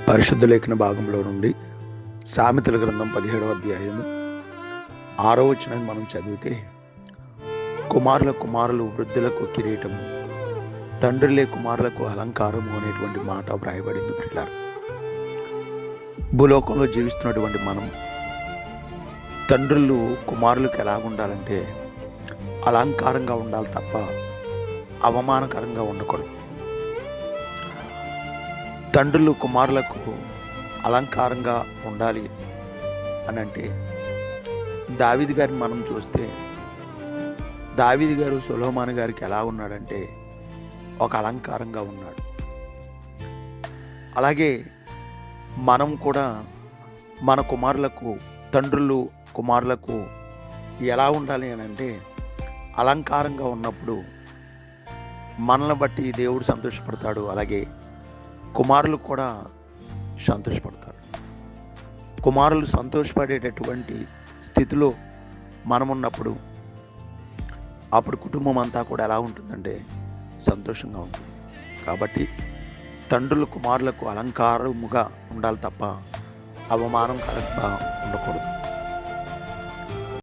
పరిశుద్ధ లేఖన భాగంలో నుండి సామెతల గ్రంథం 17వ అధ్యాయము 6వ వచనాన్ని మనం చదివితే, కుమారులు వృద్ధులకు కిరీటము, తండ్రులే కుమారులకు అలంకారము అనేటువంటి మాట వ్రాయబడింది. పిల్లలు, భూలోకంలో జీవిస్తున్నటువంటి మనం తండ్రులు కుమారులకు ఎలా ఉండాలంటే అలంకారంగా ఉండాలి తప్ప అవమానకరంగా ఉండకూడదు. తండ్రులు కుమారులకు అలంకారంగా ఉండాలి అని అంటే, దావీదు గారిని మనం చూస్తే దావీదు గారు సొలొమోను గారికి ఎలా ఉన్నాడంటే ఒక అలంకారంగా ఉన్నాడు. అలాగే మనం కూడా మన కుమారులకు, తండ్రులు కుమారులకు ఎలా ఉండాలి అని అంటే అలంకారంగా ఉన్నప్పుడు మనల్ని బట్టి దేవుడు సంతోషపడతాడు. అలాగే కుమారులు కూడా సంతోషపడతారు. కుమారులు సంతోషపడేటటువంటి స్థితిలో మనమున్నప్పుడు అప్పుడు కుటుంబం అంతా కూడా ఎలా ఉంటుందంటే సంతోషంగా ఉంటుంది. కాబట్టి తండ్రులు కుమారులకు అలంకారముగా ఉండాలి తప్ప అవమానకరంగా ఉండకూడదు.